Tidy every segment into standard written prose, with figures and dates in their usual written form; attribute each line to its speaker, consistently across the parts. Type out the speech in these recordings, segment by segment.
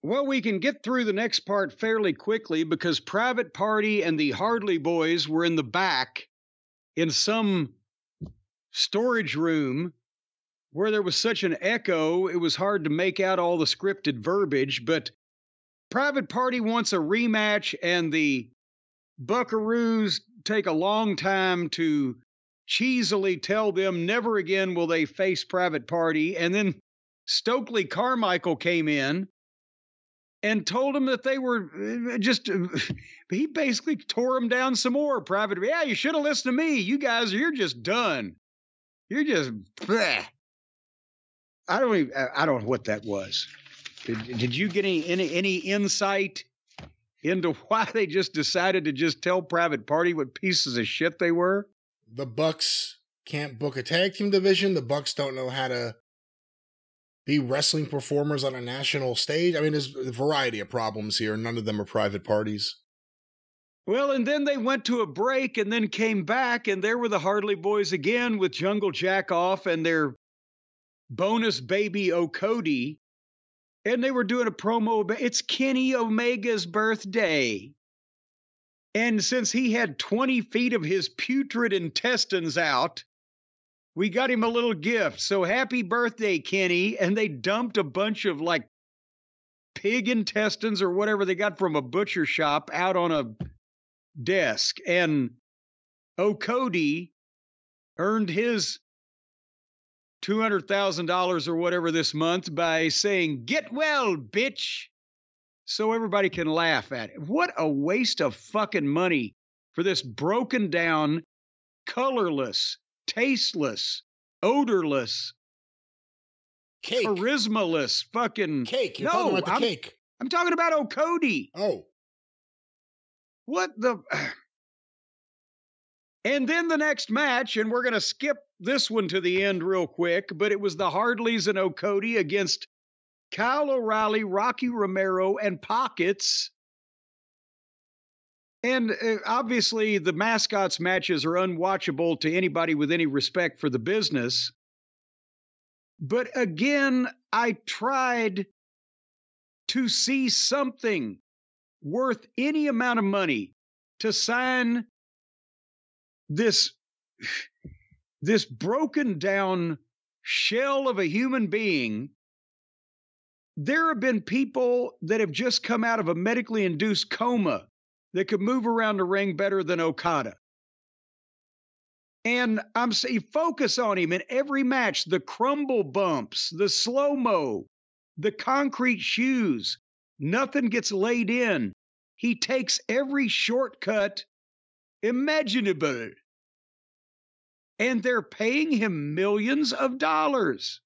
Speaker 1: Well, we can get through the next part fairly quickly because Private Party and the Hardley Boys were in the back in some storage room where there was such an echo, it was hard to make out all the scripted verbiage. But Private Party wants a rematch, and the Buckaroos take a long time to cheesily tell them never again will they face Private Party. And then Stokely Carmichael came in and told them that they were he basically tore them down some more. Private, yeah, you should have listened to me. You guys, you're just done. You're just, bleh. I don't know what that was. Did you get any insight into why they just decided to just tell Private Party what pieces of shit they were?
Speaker 2: The Bucks can't book a tag team division. The Bucks don't know how to be wrestling performers on a national stage. I mean, there's a variety of problems here. None of them are Private Parties.
Speaker 1: Well, and then they went to a break and then came back, and there were the Hardley Boys again with Jungle Jack off and their bonus baby O'Cody. And they were doing a promo. It's Kenny Omega's birthday. And since he had 20 feet of his putrid intestines out, we got him a little gift. So happy birthday, Kenny. And they dumped a bunch of like pig intestines or whatever they got from a butcher shop out on a desk. And O'Cody earned his $200,000 or whatever this month by saying, "Get well, bitch," so everybody can laugh at it. What a waste of fucking money for this broken down, colorless, tasteless, odorless,
Speaker 2: cake,
Speaker 1: charismaless fucking
Speaker 2: cake. You're talking about the cake.
Speaker 1: I'm talking about O'Cody.
Speaker 2: Oh.
Speaker 1: What the... And then the next match, and we're going to skip this one to the end real quick, but it was the Hardleys and O'Cody against Kyle O'Reilly, Rocky Romero, and Pockets. And obviously, the mascots matches are unwatchable to anybody with any respect for the business. But again, I tried to see something worth any amount of money to sign this broken down shell of a human being. There have been people that have just come out of a medically induced coma that could move around the ring better than Okada. And I'm saying focus on him in every match. The crumble bumps, the slow-mo, the concrete shoes. Nothing gets laid in. He takes every shortcut imaginable. And they're paying him millions of dollars.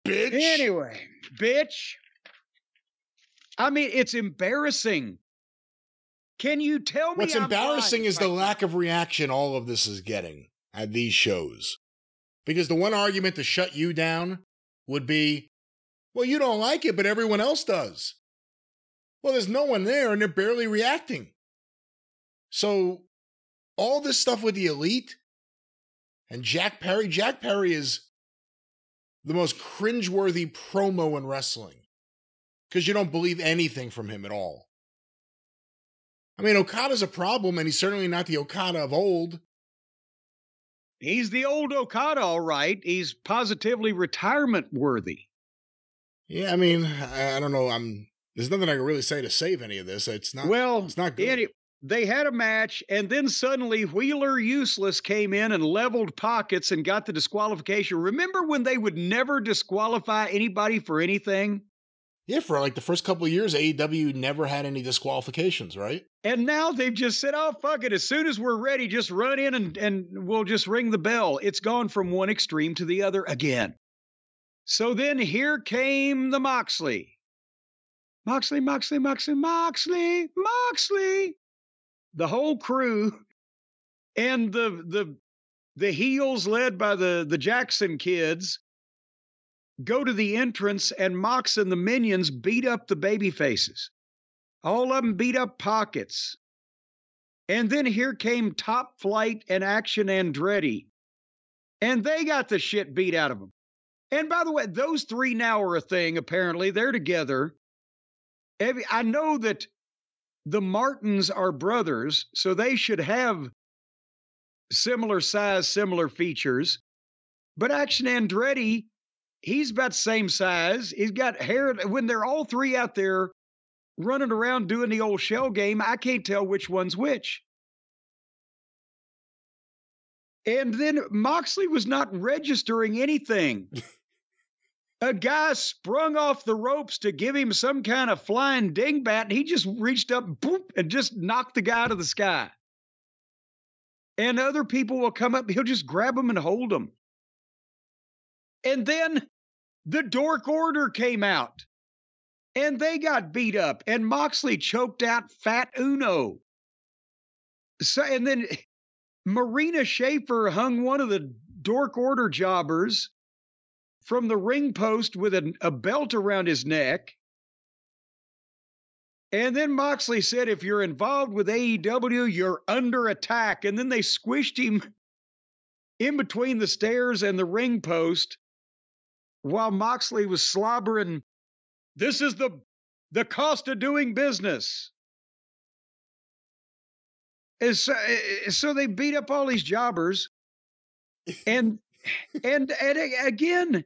Speaker 2: Bitch.
Speaker 1: Anyway, bitch. I mean, it's embarrassing. Can you tell me
Speaker 2: what's embarrassing is the lack of reaction all of this is getting at these shows? Because the one argument to shut you down would be, well, you don't like it, but everyone else does. Well, there's no one there and they're barely reacting. So all this stuff with the Elite and Jack Perry is the most cringeworthy promo in wrestling because you don't believe anything from him at all. I mean, Okada's a problem, and he's certainly not the Okada of old.
Speaker 1: He's the old Okada, all right. He's positively retirement worthy.
Speaker 2: Yeah, I mean, I don't know. There's nothing I can really say to save any of this. It's not. Well, it's not good.
Speaker 1: They had a match, and then suddenly Wheeler Useless came in and leveled Pockets and got the disqualification. Remember when they would never disqualify anybody for anything?
Speaker 2: Yeah, for like the first couple of years, AEW never had any disqualifications, right?
Speaker 1: And now they've just said, oh, fuck it. As soon as we're ready, just run in and we'll just ring the bell. It's gone from one extreme to the other again. So then here came the Moxley. Moxley. The whole crew and the heels led by the Jackson kids go to the entrance, and Mox and the minions beat up the baby faces. All of them beat up Pockets. And then here came Top Flight and Action Andretti. And they got the shit beat out of them. And by the way, those three now are a thing, apparently. They're together. I know that the Martins are brothers, so they should have similar size, similar features. But Action Andretti, he's about the same size. He's got hair. When they're all three out there running around doing the old shell game, I can't tell which one's which. And then Moxley was not registering anything. A guy sprung off the ropes to give him some kind of flying dingbat, and he just reached up boop, and just knocked the guy out of the sky. And other people will come up, he'll just grab them and hold them. And then the Dork Order came out, and they got beat up, and Moxley choked out Fat Uno. So, and then Marina Schaefer hung one of the Dork Order jobbers from the ring post with a belt around his neck. And then Moxley said, if you're involved with AEW, you're under attack. And then they squished him in between the stairs and the ring post while Moxley was slobbering, this is the cost of doing business. And so they beat up all these jobbers. And again,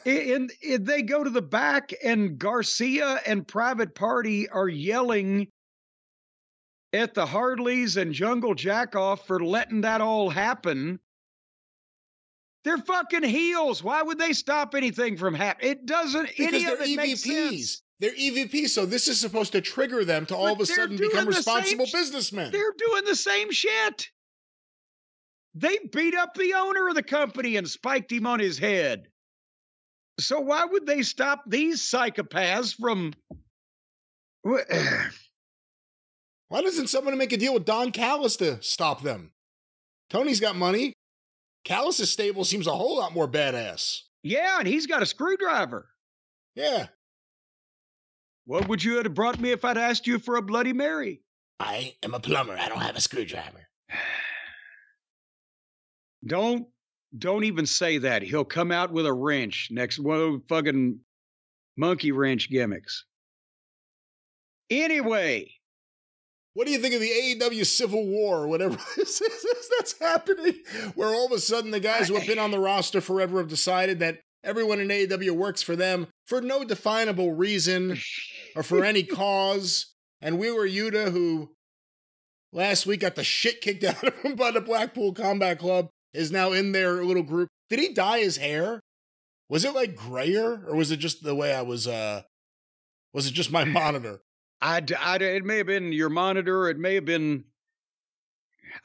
Speaker 1: they go to the back, and Garcia and Private Party are yelling at the Hardleys and Jungle Jackoff for letting that all happen. They're fucking heels. Why would they stop anything from happening? It doesn't.
Speaker 2: Because they're EVPs. They're EVPs, so this is supposed to trigger them to all of a sudden become responsible businessmen.
Speaker 1: They're doing the same shit. They beat up the owner of the company and spiked him on his head. So why would they stop these psychopaths from...
Speaker 2: Why doesn't someone make a deal with Don Callis to stop them? Tony's got money. Callis' stable seems a whole lot more badass.
Speaker 1: Yeah, and he's got a screwdriver.
Speaker 2: Yeah.
Speaker 1: What would you have brought me if I'd asked you for a Bloody Mary?
Speaker 2: I am a plumber. I don't have a screwdriver.
Speaker 1: Don't even say that. He'll come out with a wrench next one of those fucking monkey wrench gimmicks. Anyway.
Speaker 2: What do you think of the AEW Civil War or whatever this is that's happening? Where all of a sudden the guys who have been on the roster forever have decided that everyone in AEW works for them for no definable reason or for any cause. And Wheeler Yuta, who last week got the shit kicked out of him by the Blackpool Combat Club, is now in their little group. Did he dye his hair? Was it like grayer, or was it just the way I was it just my monitor?
Speaker 1: It may have been your monitor. It may have been,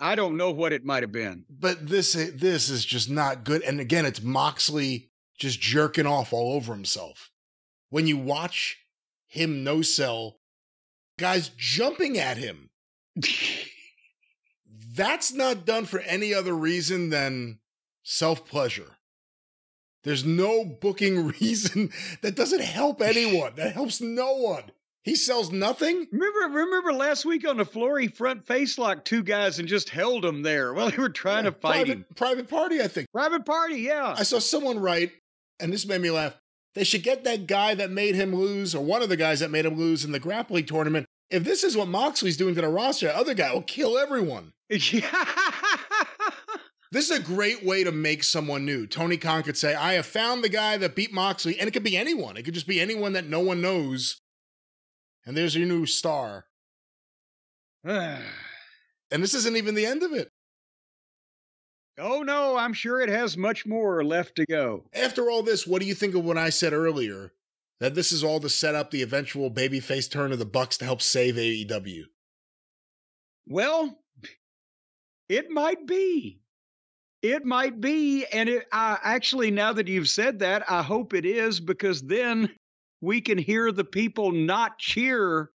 Speaker 1: I don't know what it might have been.
Speaker 2: But this is just not good. And again, it's Moxley just jerking off all over himself. When you watch him no-sell, guys jumping at him. That's not done for any other reason than self-pleasure. There's no booking reason that doesn't help anyone. That helps no one. He sells nothing?
Speaker 1: Remember last week on the floor, he front face locked two guys and just held them there while they were trying to fight him.
Speaker 2: Private Party, I think.
Speaker 1: Private Party, yeah.
Speaker 2: I saw someone write, and this made me laugh, they should get that guy that made him lose, or one of the guys that made him lose in the grappling tournament. If this is what Moxley's doing to the roster, the other guy will kill everyone.
Speaker 1: Yeah.
Speaker 2: This is a great way to make someone new. Tony Khan could say, I have found the guy that beat Moxley, and it could be anyone. It could just be anyone that no one knows. And there's your new star. And this isn't even the end of it.
Speaker 1: Oh, no, I'm sure it has much more left to go.
Speaker 2: After all this, what do you think of what I said earlier? That this is all to set up the eventual babyface turn of the Bucks to help save AEW?
Speaker 1: Well, it might be. It might be. And actually, now that you've said that, I hope it is, because then we can hear the people not cheer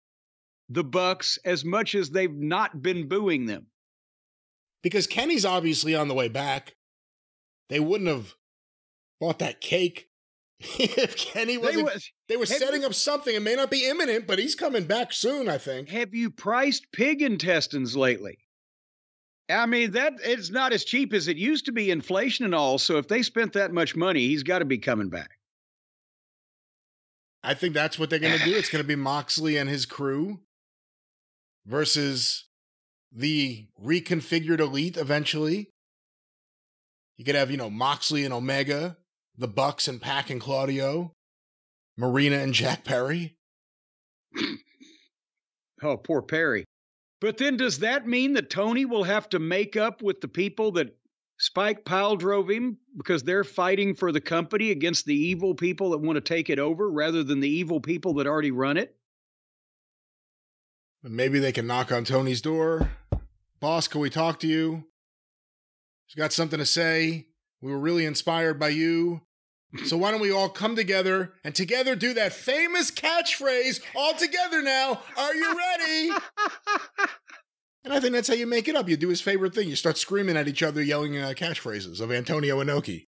Speaker 1: the Bucks as much as they've not been booing them.
Speaker 2: Because Kenny's obviously on the way back. They wouldn't have bought that cake if Kenny wasn't. They were setting up something. It may not be imminent, but he's coming back soon, I think.
Speaker 1: Have you priced pig intestines lately? I mean, that it's not as cheap as it used to be, inflation and all. So if they spent that much money, he's got to be coming back.
Speaker 2: I think that's what they're going to do. It's going to be Moxley and his crew versus the reconfigured Elite eventually. You could have, Moxley and Omega, the Bucks and Pac and Claudio, Marina and Jack Perry.
Speaker 1: Oh, poor Perry. But then does that mean that Tony will have to make up with the people that Spike Pile drove him because they're fighting for the company against the evil people that want to take it over rather than the evil people that already run it?
Speaker 2: Maybe they can knock on Tony's door. Boss, can we talk to you? He's got something to say. We were really inspired by you. So why don't we all come together and together do that famous catchphrase all together now? Are you ready? And I think that's how you make it up. You do his favorite thing. You start screaming at each other, yelling catchphrases of Antonio Inoki.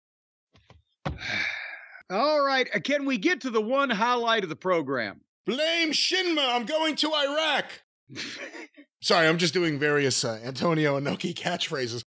Speaker 1: All right. Can we get to the one highlight of the program?
Speaker 2: Blame Shinma. I'm going to Iraq. Sorry, I'm just doing various Antonio Inoki catchphrases.